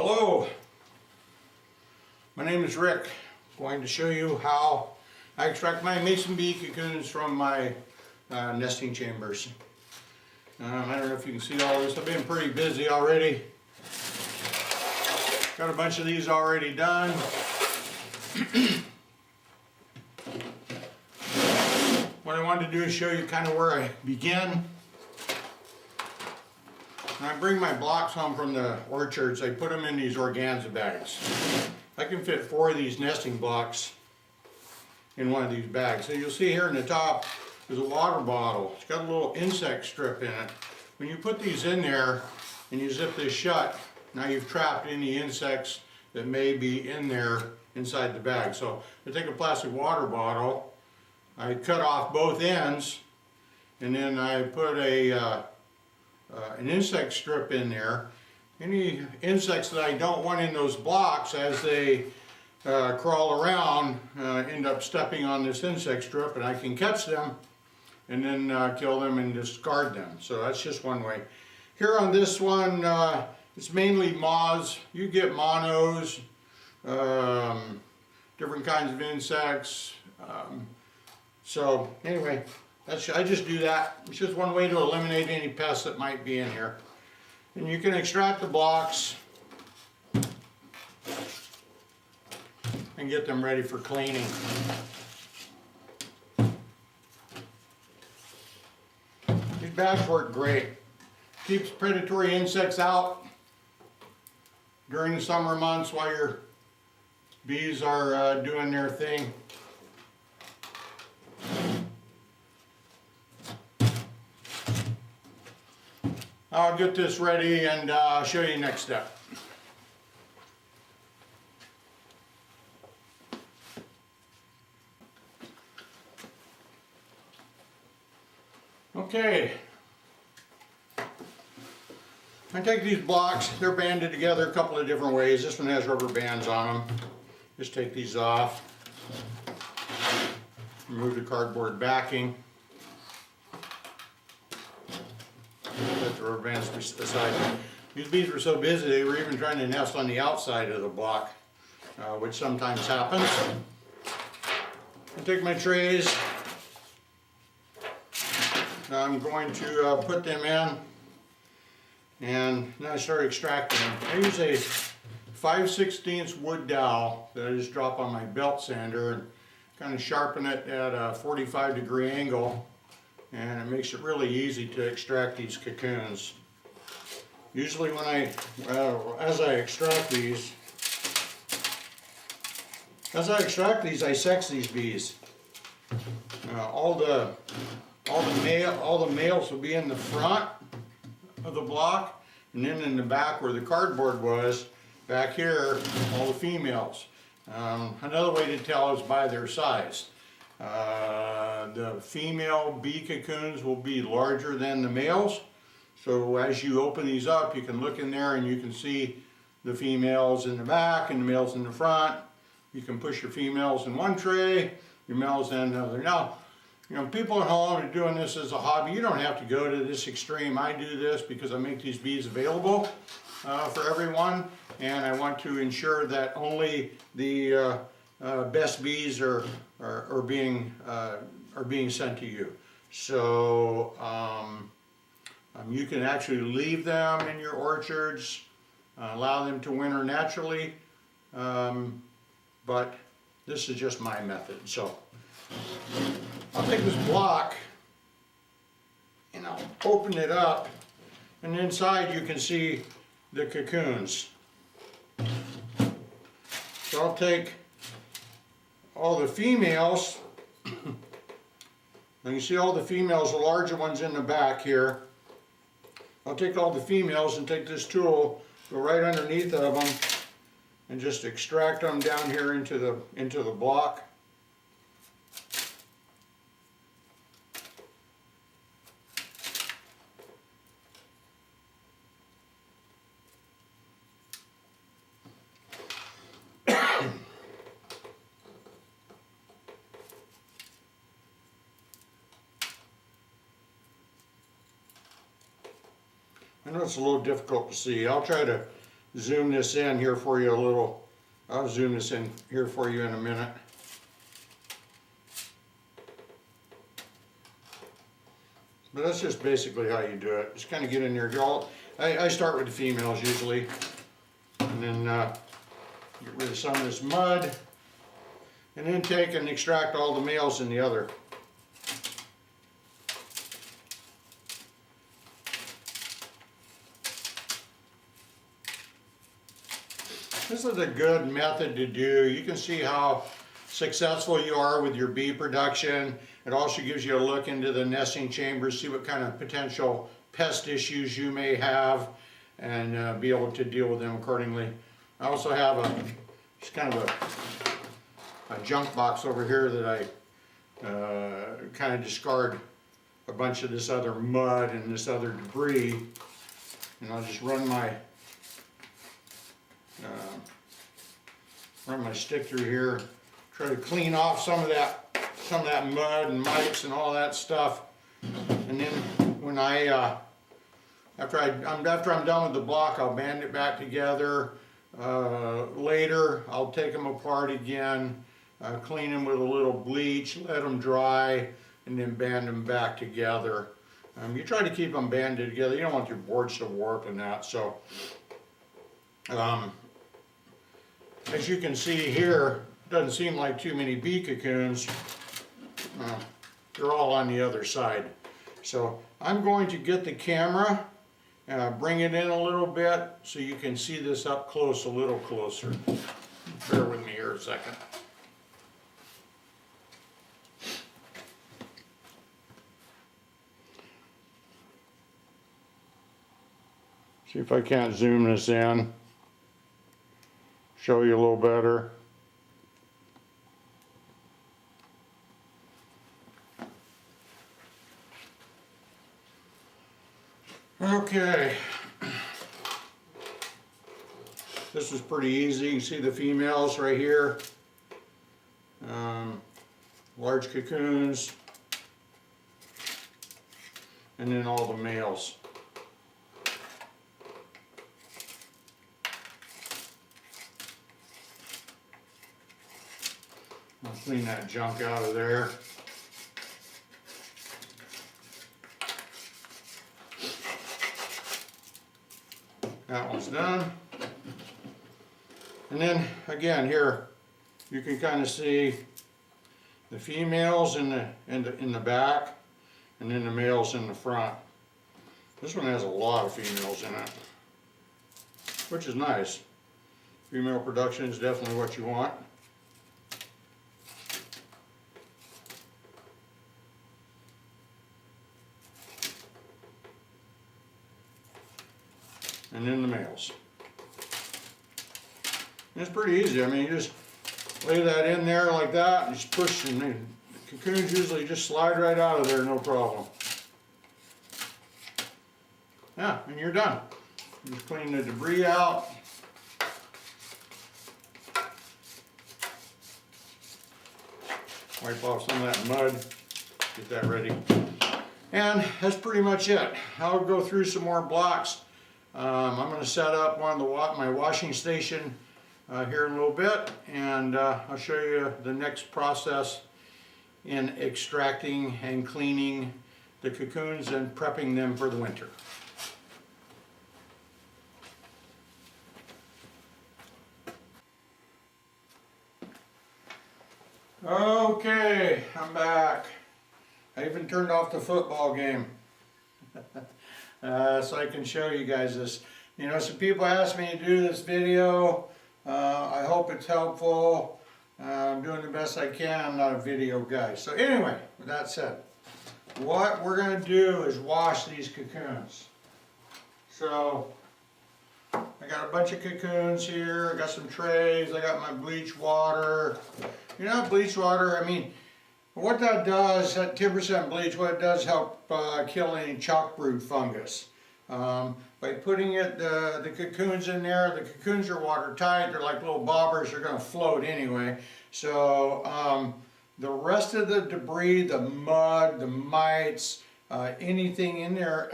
Hello, my name is Rick. I'm going to show you how I extract my mason bee cocoons from my nesting chambers. I don't know if you can see all this. I've been pretty busy already. Got a bunch of these already done. What I wanted to do is show you kind of where I begin. When I bring my blocks home from the orchards, I put them in these organza bags. I can fit 4 of these nesting blocks in one of these bags. So you'll see here in the top is a water bottle. It's got a little insect strip in it. When you put these in there and you zip this shut, now you've trapped any insects that may be in there inside the bag. So I take a plastic water bottle, I cut off both ends, and then I put an insect strip in there. Any insects that I don't want in those blocks, as they crawl around, end up stepping on this insect strip, and I can catch them and then kill them and discard them. So that's just one way. Here on this one, it's mainly moths. You get monos, different kinds of insects. So anyway, I just do that. It's just one way to eliminate any pests that might be in here. And you can extract the blocks and get them ready for cleaning. These bags work great. Keeps predatory insects out during the summer months while your bees are doing their thing. I'll get this ready and show you next step. Okay. I take these blocks, they're banded together a couple of different ways. This one has rubber bands on them. Just take these off. Remove the cardboard backing. Let the rubber bands aside. These bees were so busy they were even trying to nest on the outside of the block, which sometimes happens. I take my trays. Now I'm going to put them in, and now I start extracting them. I use a 5/16 wood dowel that I just drop on my belt sander and kind of sharpen it at a 45-degree angle. And it makes it really easy to extract these cocoons. Usually when as I extract these, I sex these bees. All the males will be in the front of the block, and then in the back where the cardboard was, back here, all the females. Another way to tell is by their size. The female bee cocoons will be larger than the males. So as you open these up, you can look in there and you can see the females in the back and the males in the front. You can push your females in one tray, your males in another. Now, you know, people at home are doing this as a hobby. You don't have to go to this extreme. I do this because I make these bees available for everyone, and I want to ensure that only the best bees are being sent to you. So you can actually leave them in your orchards, allow them to winter naturally, but this is just my method. So I'll take this block and I'll open it up, and inside you can see the cocoons. So I'll take all the females, and you see all the females, the larger ones in the back here. I'll take all the females and take this tool, go right underneath of them, and just extract them down here into the block. I know it's a little difficult to see. I'll try to zoom this in here for you a little. I'll zoom this in here for you in a minute. But that's just basically how you do it. Just kind of get in there. I start with the females usually, and then get rid of some of this mud, and then take and extract all the males in the other. This is a good method to do. You can see how successful you are with your bee production. It also gives you a look into the nesting chambers, see what kind of potential pest issues you may have, and be able to deal with them accordingly. I also have just kind of a junk box over here that I kind of discard a bunch of this other mud and this other debris, and I'll just run my stick through here, try to clean off some of that mud and mites and all that stuff. And then when after I'm done with the block, I'll band it back together. Later, I'll take them apart again, clean them with a little bleach, let them dry, and then band them back together. You try to keep them banded together. You don't want your boards to warp and that. So, as you can see here, doesn't seem like too many bee cocoons. They're all on the other side. So I'm going to get the camera, bring it in a little bit so you can see this up close a little closer. Bear with me here a second. See if I can't zoom this in, show you a little better. Okay, this is pretty easy. You can see the females right here, large cocoons, and then all the males. I'll clean that junk out of there. That one's done. And then again here, you can kind of see the females in the back, and then the males in the front. This one has a lot of females in it, which is nice. Female production is definitely what you want. And then the males. And it's pretty easy. I mean, you just lay that in there like that and just push, and the cocoons usually just slide right out of there, no problem. Yeah, and you're done. You just clean the debris out. Wipe off some of that mud, get that ready. And that's pretty much it. I'll go through some more blocks. I'm going to set up my washing station here in a little bit, and I'll show you the next process in extracting and cleaning the cocoons and prepping them for the winter. Okay, I'm back. I even turned off the football game. So I can show you guys this. You know, some people asked me to do this video. I hope it's helpful. I'm doing the best I can. I'm not a video guy. So anyway, with that said, what we're going to do is wash these cocoons. So I got a bunch of cocoons here. I got some trays. I got my bleach water. You know, bleach water, I mean, what that does, that 10% bleach, what it does help kill any chalk brood fungus. By putting the cocoons in there, the cocoons are watertight, they're like little bobbers, they're going to float anyway. So the rest of the debris, the mud, the mites, anything in there,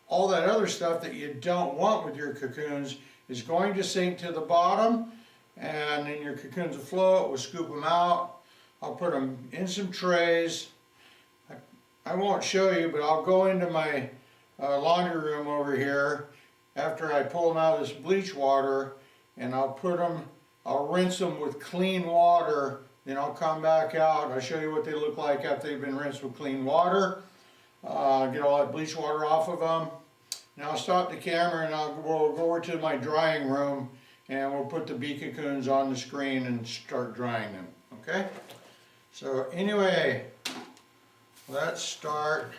all that other stuff that you don't want with your cocoons is going to sink to the bottom, and then your cocoons will float. We'll scoop them out. I'll put them in some trays. I won't show you, but I'll go into my laundry room over here after I pull them out of this bleach water, and I'll rinse them with clean water. Then I'll come back out. I'll show you what they look like after they've been rinsed with clean water. Get all that bleach water off of them. Now I'll stop the camera and we'll go over to my drying room, and we'll put the bee cocoons on the screen and start drying them. Okay? So anyway, let's start.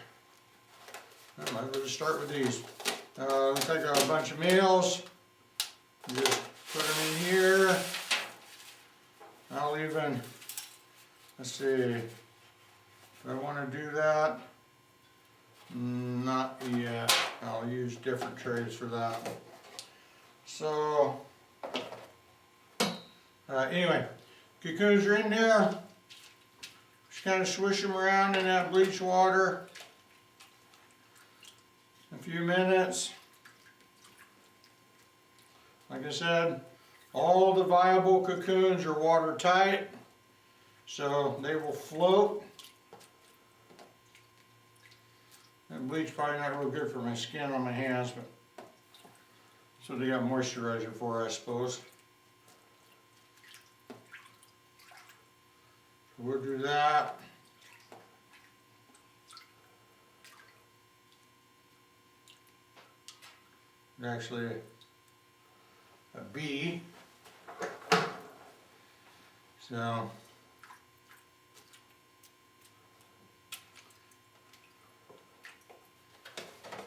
I might as well just start with these. Let's take a bunch of meals. Just put them in here. I'll even, let's see, if I want to do that. Not yet. I'll use different trays for that. So, anyway, cocoons are in there. Just kind of swish them around in that bleach water. A few minutes. Like I said, all the viable cocoons are watertight, so they will float. And bleach probably not real good for my skin on my hands, but so they got moisturizer for, I suppose. So we'll do that. Actually, a bee. So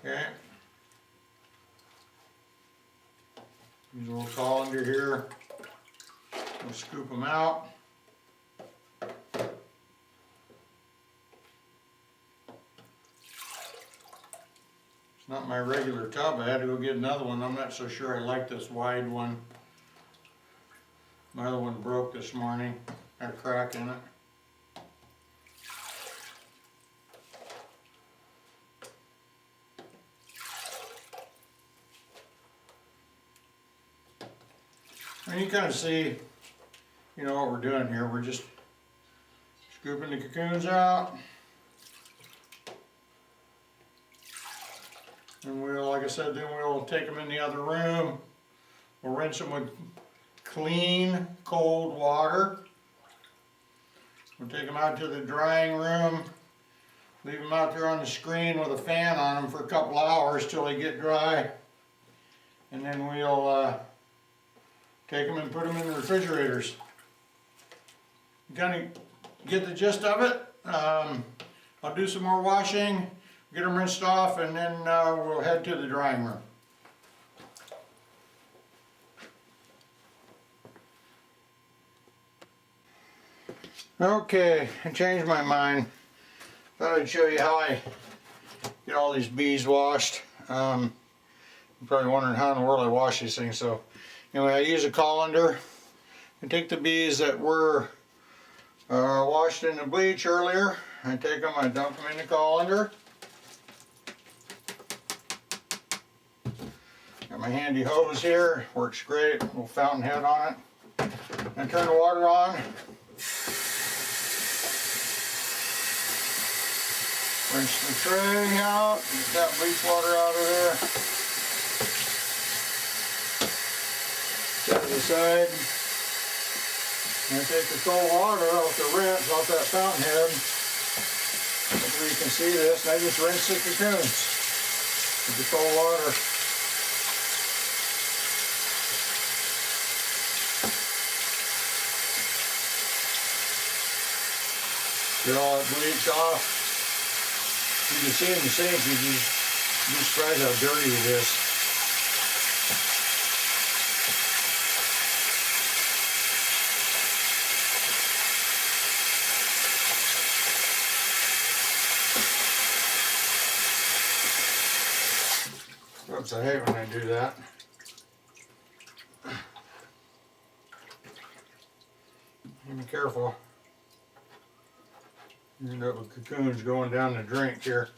okay. Use a little colander here. We'll scoop them out. It's not my regular tub. I had to go get another one. I'm not so sure I like this wide one. My other one broke this morning. Had a crack in it. And you kind of see, you know, what we're doing here. We're just scooping the cocoons out. And we'll, like I said, then we'll take them in the other room. We'll rinse them with clean, cold water. We'll take them out to the drying room. Leave them out there on the screen with a fan on them for a couple hours till they get dry. And then we'll take them and put them in the refrigerators. You kind of get the gist of it. I'll do some more washing, get them rinsed off, and then we'll head to the drying room. Okay, I changed my mind. Thought I'd show you how I get all these bees washed. You're probably wondering how in the world I wash these things. So anyway, I use a colander. I take the bees that were washed in the bleach earlier. I take them, I dump them in the colander. Got my handy hose here, works great, little fountain head on it. And turn the water on. Rinse the tray out, get that bleach water out of there. Set it aside. And I take the cold water off the rinse, off that fountain head. Hopefully you can see this. And I just rinse the cocoons with the cold water. Get all that bleach off. You can see in the sink, you'd be surprised how dirty it is. Oops, I hate when I do that. Be careful. You end up with cocoons going down the drink here.